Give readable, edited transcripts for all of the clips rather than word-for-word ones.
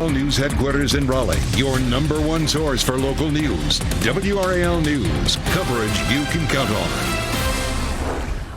News headquarters in Raleigh, your number one source for local news. WRAL News, coverage you can count on.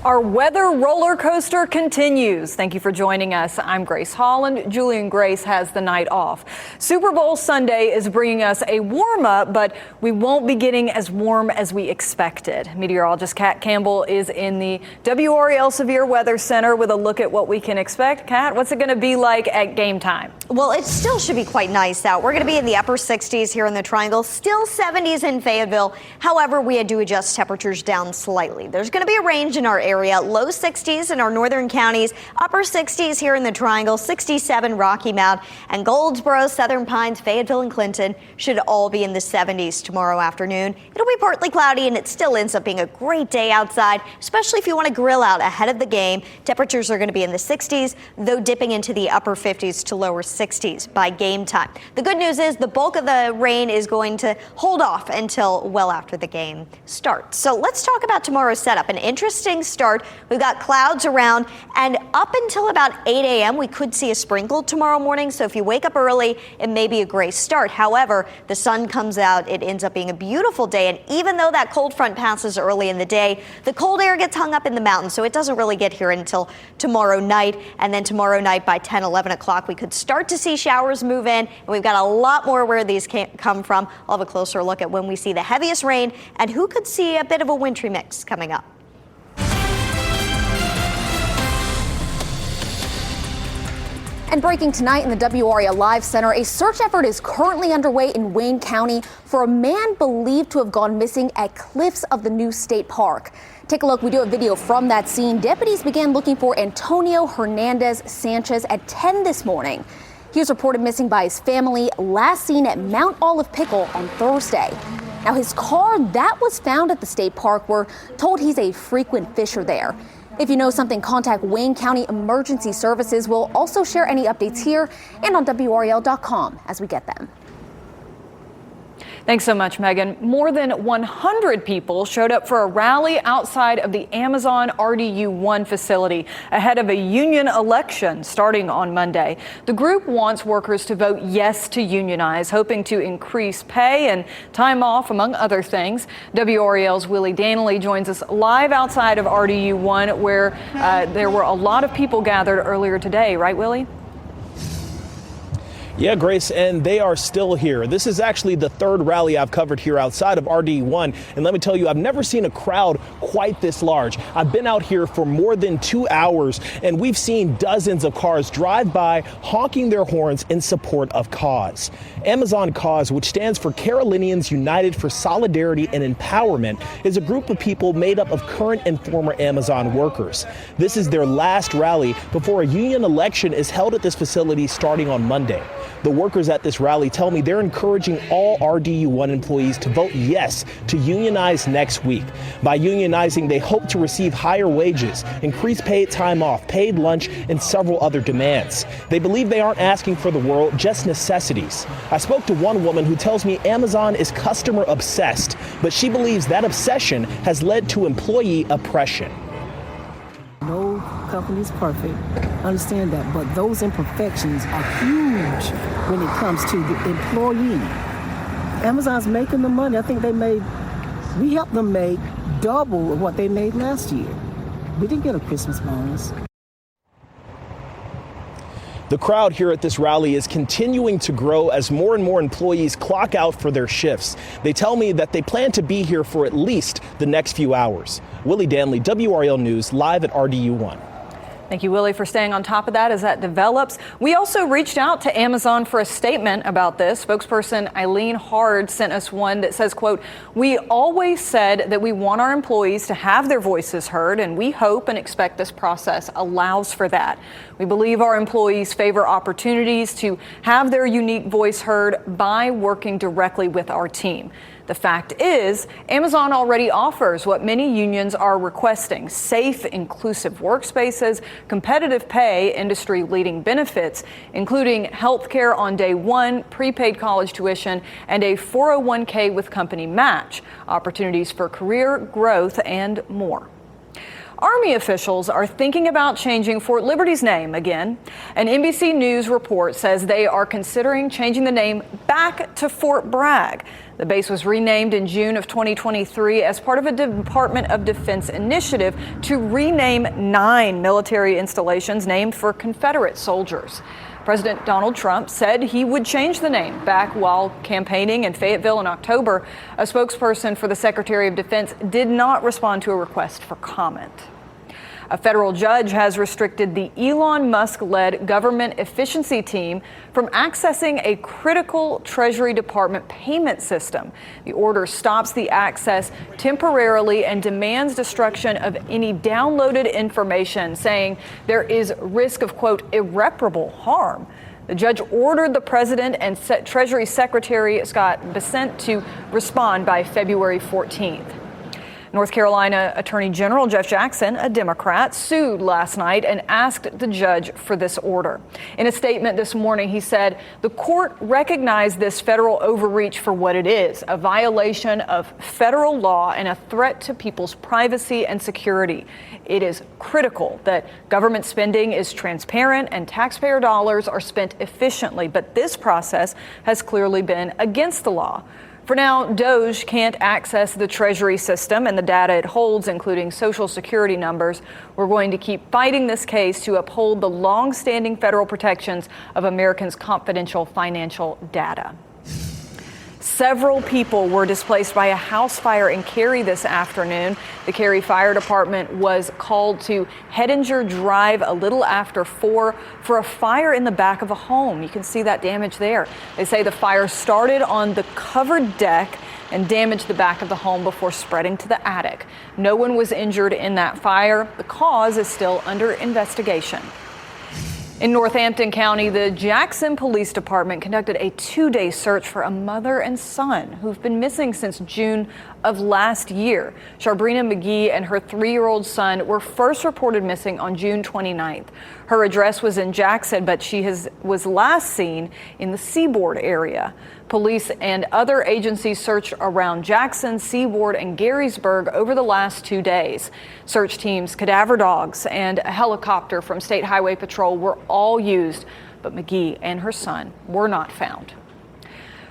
Our weather roller coaster continues. Thank you for joining us. I'm Grace Holland. Julian Grace has the night off. Super Bowl Sunday is bringing us a warm up, but we won't be getting as warm as we expected. Meteorologist Kat Campbell is in the WRAL Severe Weather Center with a look at what we can expect. Kat, what's it going to be like at game time? Well, it still should be quite nice out. We're going to be in the upper 60s here in the Triangle, still 70s in Fayetteville. However, we had to adjust temperatures down slightly. There's going to be a range in our area, low 60s in our northern counties, upper 60s here in the Triangle, 67 Rocky Mount, and Goldsboro, Southern Pines, Fayetteville, and Clinton should all be in the 70s tomorrow afternoon. It'll be partly cloudy, and it still ends up being a great day outside, especially if you want to grill out ahead of the game. Temperatures are going to be in the 60s, though dipping into the upper 50s to lower 60s by game time. The good news is the bulk of the rain is going to hold off until well after the game starts. So let's talk about tomorrow's setup. An interesting start. We've got clouds around, and up until about 8 a.m. we could see a sprinkle tomorrow morning. So if you wake up early, it may be a gray start. However, the sun comes out. It ends up being a beautiful day. And even though that cold front passes early in the day, the cold air gets hung up in the mountains. So it doesn't really get here until tomorrow night. And then tomorrow night by 10, 11 o'clock, we could start to see showers move in. And we've got a lot more where these come from. I'll have a closer look at when we see the heaviest rain and who could see a bit of a wintry mix coming up. And breaking tonight in the WRAL Live Center, a search effort is currently underway in Wayne County for a man believed to have gone missing at cliffs of the new state park. Take a look. We do a video from that scene. Deputies began looking for Antonio Hernandez Sanchez at 10 this morning. He was reported missing by his family, last seen at Mount Olive Pickle on Thursday. Now, his car that was found at the state park, we're told he's a frequent fisher there. If you know something, contact Wayne County Emergency Services. We'll also share any updates here and on WRAL.com as we get them. Thanks so much, Megan. More than 100 people showed up for a rally outside of the Amazon RDU1 facility ahead of a union election starting on Monday. The group wants workers to vote yes to unionize, hoping to increase pay and time off, among other things. WRAL's Willie Danley joins us live outside of RDU1, where there were a lot of people gathered earlier today. Right, Willie? Yeah, Grace, and they are still here. This is actually the third rally I've covered here outside of RD1. And let me tell you, I've never seen a crowd quite this large. I've been out here for more than 2 hours, and we've seen dozens of cars drive by honking their horns in support of Cause. Amazon Cause, which stands for Carolinians United for Solidarity and Empowerment, is a group of people made up of current and former Amazon workers. This is their last rally before a union election is held at this facility starting on Monday. The workers at this rally tell me they're encouraging all RDU1 employees to vote yes to unionize next week. By unionizing, they hope to receive higher wages, increased paid time off, paid lunch, and several other demands. They believe they aren't asking for the world, just necessities. I spoke to one woman who tells me Amazon is customer obsessed, but she believes that obsession has led to employee oppression. No company is perfect. I understand that, but those imperfections are huge when it comes to the employee. Amazon's making the money. I think we helped them make double of what they made last year. We didn't get a Christmas bonus. The crowd here at this rally is continuing to grow as more and more employees clock out for their shifts. They tell me that they plan to be here for at least the next few hours. Willie Danley, WRAL News, live at RDU1. Thank you, Willie, for staying on top of that as that develops. We also reached out to Amazon for a statement about this. Spokesperson Eileen Hard sent us one that says, quote, "We always said that we want our employees to have their voices heard, and we hope and expect this process allows for that. We believe our employees favor opportunities to have their unique voice heard by working directly with our team. The fact is, Amazon already offers what many unions are requesting: safe, inclusive workspaces, competitive pay, industry-leading benefits, including health care on day one, prepaid college tuition, and a 401k with company match, opportunities for career growth, and more." Army officials are thinking about changing Fort Liberty's name again. An NBC News report says they are considering changing the name back to Fort Bragg. The base was renamed in June of 2023 as part of a Department of Defense initiative to rename 9 military installations named for Confederate soldiers. President Donald Trump said he would change the name back while campaigning in Fayetteville in October. A spokesperson for the Secretary of Defense did not respond to a request for comment. A federal judge has restricted the Elon Musk-led government efficiency team from accessing a critical Treasury Department payment system. The order stops the access temporarily and demands destruction of any downloaded information, saying there is risk of, quote, irreparable harm. The judge ordered the president and Treasury Secretary Scott Bessent to respond by February 14th. North Carolina Attorney General Jeff Jackson, a Democrat, sued last night and asked the judge for this order. In a statement this morning, he said the court recognized this federal overreach for what it is, a violation of federal law and a threat to people's privacy and security. It is critical that government spending is transparent and taxpayer dollars are spent efficiently, but this process has clearly been against the law. For now, DOJ can't access the Treasury system and the data it holds, including Social Security numbers. We're going to keep fighting this case to uphold the long-standing federal protections of Americans' confidential financial data. Several people were displaced by a house fire in Cary this afternoon. The Cary Fire Department was called to Hedinger Drive a little after 4 for a fire in the back of a home. You can see that damage there. They say the fire started on the covered deck and damaged the back of the home before spreading to the attic. No one was injured in that fire. The cause is still under investigation. In Northampton County, the Jackson Police Department conducted a 2-day search for a mother and son who've been missing since June of last year. Sharbrina McGee and her 3-year-old son were first reported missing on June 29th. Her address was in Jackson, but she was last seen in the Seaboard area. Police and other agencies searched around Jackson, Seaboard, and Garysburg over the last 2 days. Search teams, cadaver dogs, and a helicopter from State Highway Patrol were all used, but McGee and her son were not found.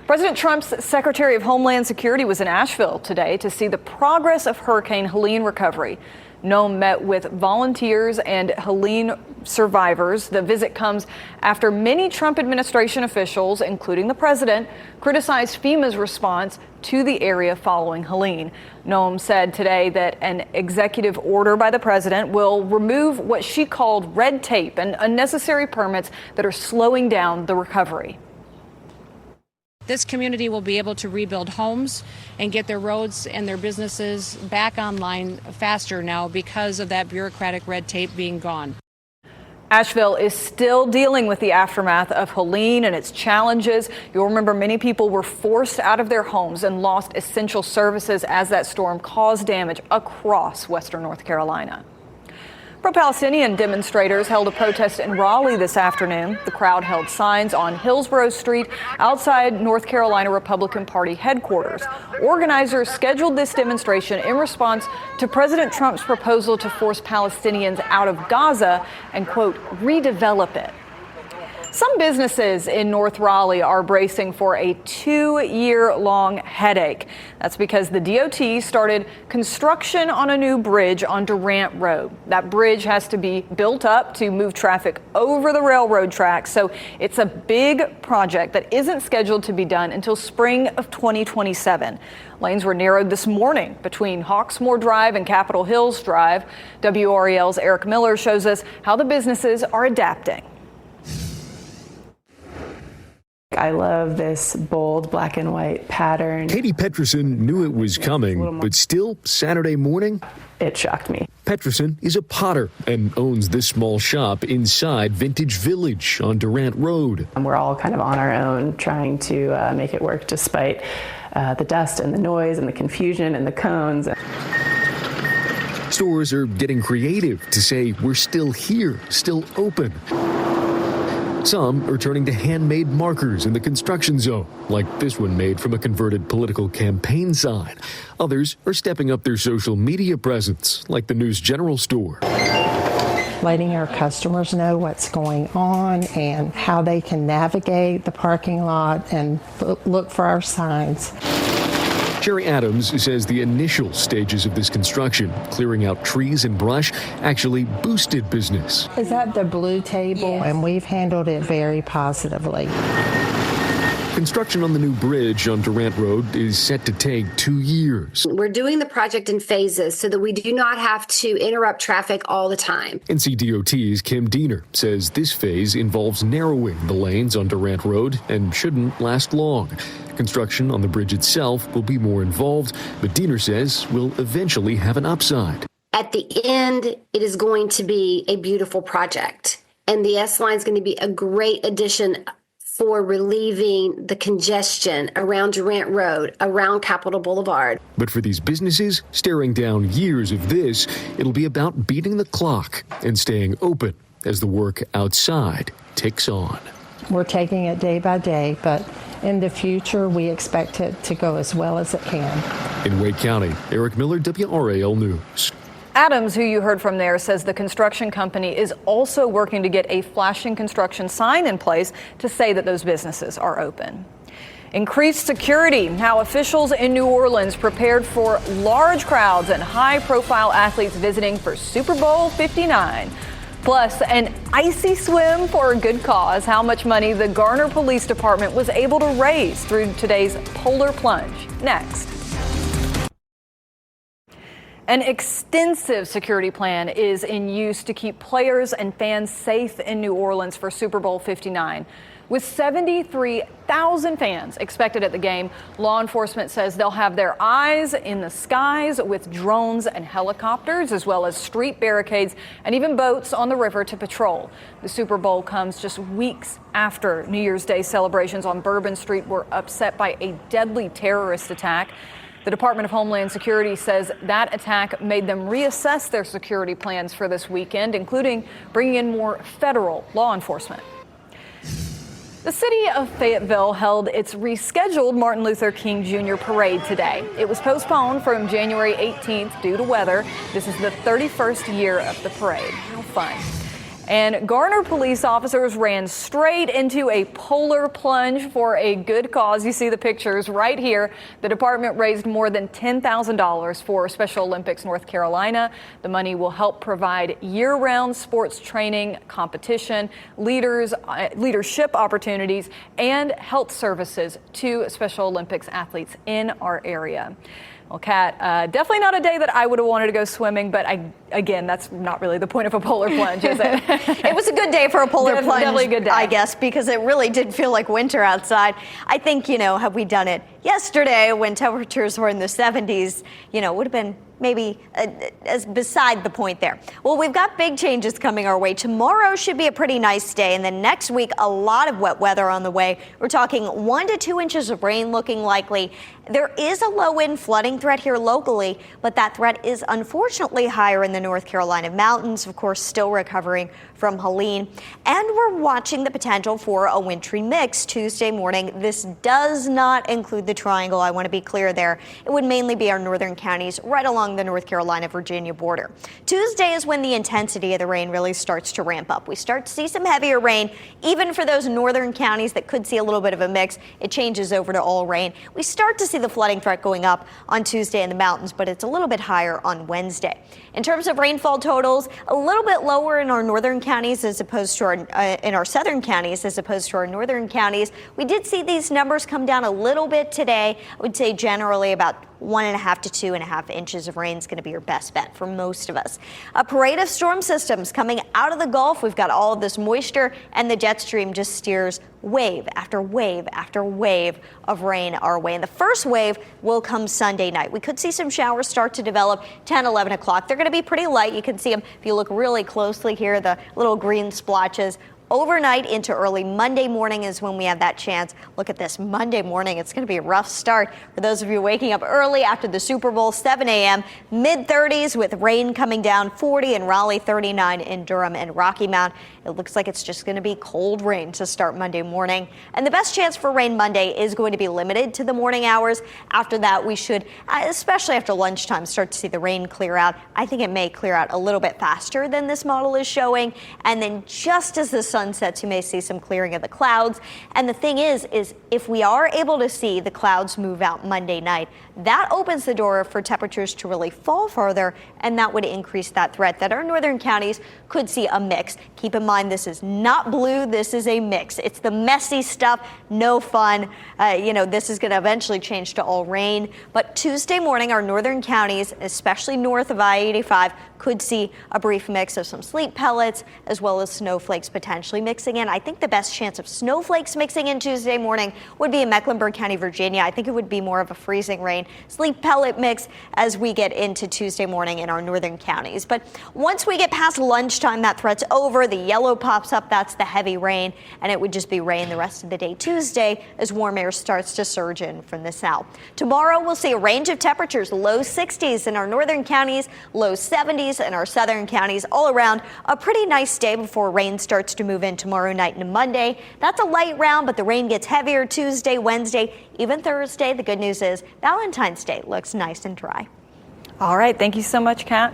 President Trump's Secretary of Homeland Security was in Asheville today to see the progress of Hurricane Helene recovery. Noam met with volunteers and Helene survivors. The visit comes after many Trump administration officials, including the president, criticized FEMA's response to the area following Helene. Noam said today that an executive order by the president will remove what she called red tape and unnecessary permits that are slowing down the recovery. This community will be able to rebuild homes and get their roads and their businesses back online faster now because of that bureaucratic red tape being gone. Asheville is still dealing with the aftermath of Helene and its challenges. You'll remember many people were forced out of their homes and lost essential services as that storm caused damage across western North Carolina. Pro-Palestinian demonstrators held a protest in Raleigh this afternoon. The crowd held signs on Hillsborough Street outside North Carolina Republican Party headquarters. Organizers scheduled this demonstration in response to President Trump's proposal to force Palestinians out of Gaza and, quote, redevelop it. Some businesses in North Raleigh are bracing for a 2-year-long headache. That's because the DOT started construction on a new bridge on Durant Road. That bridge has to be built up to move traffic over the railroad tracks, so it's a big project that isn't scheduled to be done until spring of 2027. Lanes were narrowed this morning between Hawksmoor Drive and Capitol Hills Drive. WRAL's Eric Miller shows us how the businesses are adapting. I love this bold black and white pattern. Katie Peterson knew it was coming, but still, Saturday morning, it shocked me. Peterson is a potter and owns this small shop inside Vintage Village on Durant Road. We're all kind of on our own trying to make it work despite the dust and the noise and the confusion and the cones. Stores are getting creative to say we're still here, still open. Some are turning to handmade markers in the construction zone, like this one made from a converted political campaign sign. Others are stepping up their social media presence, like the News General Store. Letting our customers know what's going on and how they can navigate the parking lot and look for our signs. Jerry Adams says the initial stages of this construction, clearing out trees and brush, actually boosted business. Is that the blue table? Yes. And we've handled it very positively. Construction on the new bridge on Durant Road is set to take 2 years. We're doing the project in phases so that we do not have to interrupt traffic all the time. NCDOT's Kim Diener says this phase involves narrowing the lanes on Durant Road and shouldn't last long. Construction on the bridge itself will be more involved, but Diener says will eventually have an upside. At the end, it is going to be a beautiful project, and the S-Line is going to be a great addition for relieving the congestion around Durant Road, around Capitol Boulevard. But for these businesses staring down years of this, it'll be about beating the clock and staying open as the work outside ticks on. We're taking it day by day, but in the future, we expect it to go as well as it can. In Wake County, Eric Miller, WRAL News. Adams, who you heard from there, says the construction company is also working to get a flashing construction sign in place to say that those businesses are open. Increased security, how officials in New Orleans prepared for large crowds and high-profile athletes visiting for Super Bowl 59. Plus, an icy swim for a good cause, how much money the Garner Police Department was able to raise through today's polar plunge. Next. An extensive security plan is in use to keep players and fans safe in New Orleans for Super Bowl 59. With 73,000 fans expected at the game, law enforcement says they'll have their eyes in the skies with drones and helicopters, as well as street barricades and even boats on the river to patrol. The Super Bowl comes just weeks after New Year's Day celebrations on Bourbon Street were upset by a deadly terrorist attack. The Department of Homeland Security says that attack made them reassess their security plans for this weekend, including bringing in more federal law enforcement. The city of Fayetteville held its rescheduled Martin Luther King Jr. parade today. It was postponed from January 18th due to weather. This is the 31st year of the parade. How fun. And Garner police officers ran straight into a polar plunge for a good cause. You see the pictures right here. The department raised more than $10,000 for Special Olympics North Carolina. The money will help provide year-round sports training, competition, leadership opportunities, and health services to Special Olympics athletes in our area. Well, Kat, definitely not a day that I would have wanted to go swimming, but again, that's not really the point of a polar plunge, is it? It was a good day for a polar plunge, definitely a good day, I guess, because it really did feel like winter outside. I think, had we done it yesterday when temperatures were in the 70s, it would have been maybe as beside the point there. Well, we've got big changes coming our way. Tomorrow should be a pretty nice day, and then next week, a lot of wet weather on the way. We're talking 1 to 2 inches of rain looking likely. There is a low-end flooding threat here locally, but that threat is unfortunately higher in the North Carolina mountains, of course, still recovering from Helene. And we're watching the potential for a wintry mix Tuesday morning. This does not include the Triangle. I want to be clear there. It would mainly be our northern counties right along the North Carolina-Virginia border. Tuesday is when the intensity of the rain really starts to ramp up. We start to see some heavier rain, even for those northern counties that could see a little bit of a mix. It changes over to all rain. We start to see the flooding threat going up on Tuesday in the mountains, but it's a little bit higher on Wednesday. In terms of rainfall totals, a little bit lower in our northern counties as opposed to in our southern counties as opposed to our northern counties. We did see these numbers come down a little bit today. I would say generally about 1.5 to 2.5 inches of rain is going to be your best bet for most of us. A parade of storm systems coming out of the Gulf. We've got all of this moisture, and the jet stream just steers wave after wave after wave of rain our way. And the first wave will come Sunday night. We could see some showers start to develop 10, 11 o'clock. They're going to be pretty light. You can see them if you look really closely here, the little green splotches. Overnight into early Monday morning is when we have that chance. Look at this Monday morning. It's going to be a rough start for those of you waking up early after the Super Bowl, 7 a.m. Mid-30s with rain coming down, 40 in Raleigh, 39 in Durham and Rocky Mount. It looks like it's just going to be cold rain to start Monday morning. And the best chance for rain Monday is going to be limited to the morning hours. After that, we should, especially after lunchtime, start to see the rain clear out. I think it may clear out a little bit faster than this model is showing. And then just as the sun sets, you may see some clearing of the clouds. And the thing is if we are able to see the clouds move out Monday night, that opens the door for temperatures to really fall further, and that would increase that threat that our northern counties could see a mix. Keep in mind, this is not blue. This is a mix. It's the messy stuff. No fun. This is going to eventually change to all rain. But Tuesday morning, our northern counties, especially north of I-85, could see a brief mix of some sleet pellets as well as snowflakes potentially mixing in. I think the best chance of snowflakes mixing in Tuesday morning would be in Mecklenburg County, Virginia. I think it would be more of a freezing rain, sleet pellet mix as we get into Tuesday morning in our northern counties. But once we get past lunchtime, that threat's over. The yellow pops up. That's the heavy rain, and it would just be rain the rest of the day Tuesday as warm air starts to surge in from the south. Tomorrow, we'll see a range of temperatures, low 60s in our northern counties, low 70s in our southern counties. All around, a pretty nice day before rain starts to move in tomorrow night and Monday. That's a light round, but the rain gets heavier Tuesday, Wednesday, even Thursday. The good news is Valentine's Day looks nice and dry. All right. Thank you so much, Kat.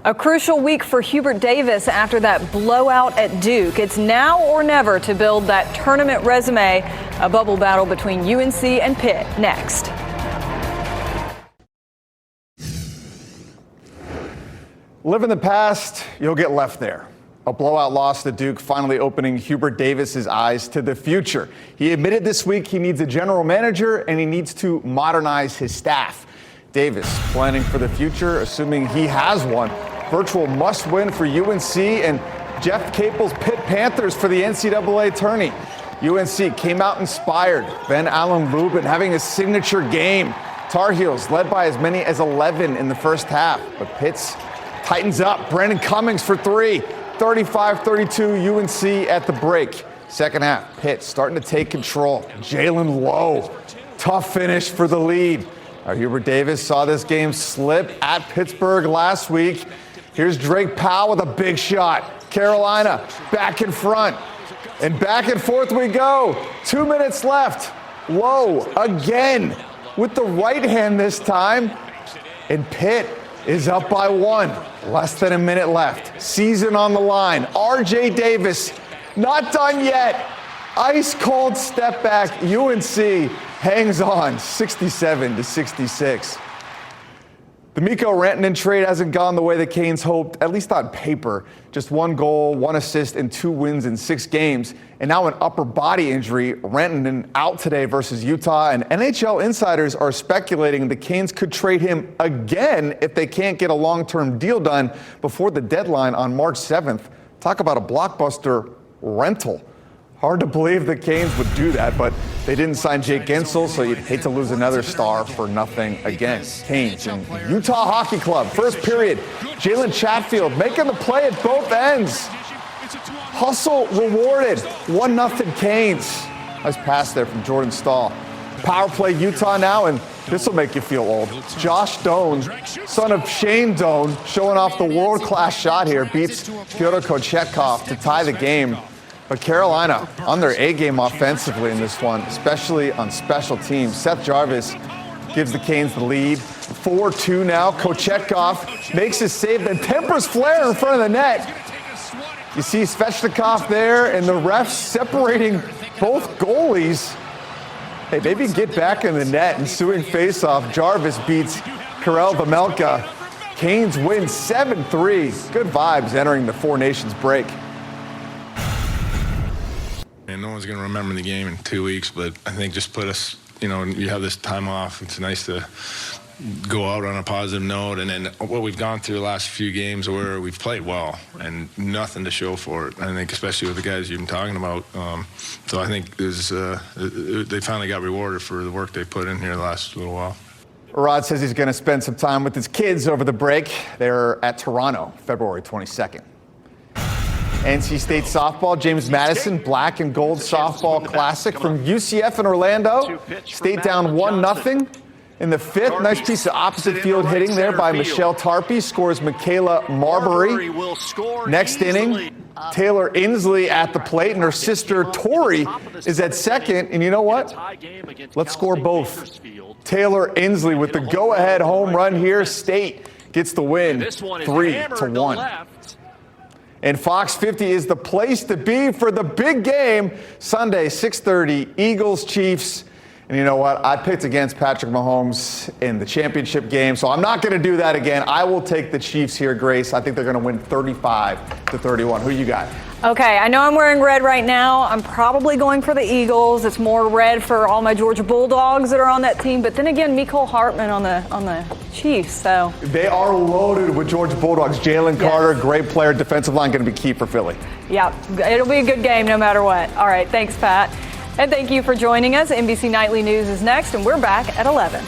A crucial week for Hubert Davis after that blowout at Duke. It's now or never to build that tournament resume. A bubble battle between UNC and Pitt next. Live in the past, you'll get left there. A blowout loss to Duke finally opening Hubert Davis's eyes to the future. He admitted this week he needs a general manager and he needs to modernize his staff. Davis planning for the future, assuming he has one. Virtual must-win for UNC and Jeff Capel's Pitt Panthers for the NCAA tourney. UNC came out inspired. Ben Allen Lubin having a signature game. Tar Heels led by as many as 11 in the first half, but Pitt's tightens up. Brandon Cummings for three. 35-32 UNC at the break. Second half, Pitt starting to take control. Jalen Lowe, tough finish for the lead. Hubert Davis saw this game slip at Pittsburgh last week. Here's Drake Powell with a big shot. Carolina back in front. And back and forth we go. 2 minutes left. Lowe again with the right hand this time. And Pitt is up by one. Less than a minute left. Season on the line. RJ Davis, not done yet. Ice cold step back. UNC hangs on 67-66. The Mikko Rantanen trade hasn't gone the way the Canes hoped, at least on paper. Just 1 goal, 1 assist, and 2 wins in 6 games. And now an upper body injury. Rantanen out today versus Utah. And NHL insiders are speculating the Canes could trade him again if they can't get a long-term deal done before the deadline on March 7th. Talk about a blockbuster rental. Hard to believe the Canes would do that, but they didn't sign Jake Gensel, so you'd hate to lose another star for nothing again. Canes and Utah Hockey Club. First period, Jalen Chatfield making the play at both ends. Hustle rewarded. 1-0 Canes. Nice pass there from Jordan Stahl. Power play Utah now, and this will make you feel old. Josh Doan, son of Shane Doan, showing off the world-class shot here, beats Fyodor Kochetkov to tie the game. But Carolina on their A-game offensively in this one, especially on special teams. Seth Jarvis gives the Canes the lead. 4-2 now. Kochetkov makes his save, then tempers flare in front of the net. You see Svechnikov there and the refs separating both goalies. Hey, maybe get back in the net. Ensuing faceoff, Jarvis beats Karel Vejmelka. Canes win 7-3. Good vibes entering the Four Nations break. And no one's going to remember the game in 2 weeks, but I think just put us, you have this time off. It's nice to go out on a positive note. And then what we've gone through the last few games where we've played well and nothing to show for it. I think especially with the guys you've been talking about. So I think they finally got rewarded for the work they put in here the last little while. Rod says he's going to spend some time with his kids over the break. They're at Toronto, February 22nd. NC State softball, James Madison, black and gold softball classic from UCF in Orlando. State down 1-0 in the fifth. Nice piece of opposite field hitting there by Michelle Tarpey. Scores Michaela Marbury. Next inning, Taylor Inslee at the plate, and her sister Tori is at second. And you know what? Let's score both. Taylor Inslee with the go-ahead home run here. State gets the win, 3-1. And Fox 50 is the place to be for the big game Sunday, 6:30, Eagles Chiefs. And you know what? I picked against Patrick Mahomes in the championship game, so I'm not going to do that again. I will take the Chiefs here, Grace. I think they're going to win 35-31. Who you got? Okay, I know I'm wearing red right now. I'm probably going for the Eagles. It's more red for all my Georgia Bulldogs that are on that team. But then again, Mecole Hardman on the Chiefs. So they are loaded with Georgia Bulldogs. Jalen Carter, great player, defensive line, going to be key for Philly. Yeah, it'll be a good game no matter what. All right, thanks, Pat. And thank you for joining us. NBC Nightly News is next, and we're back at 11.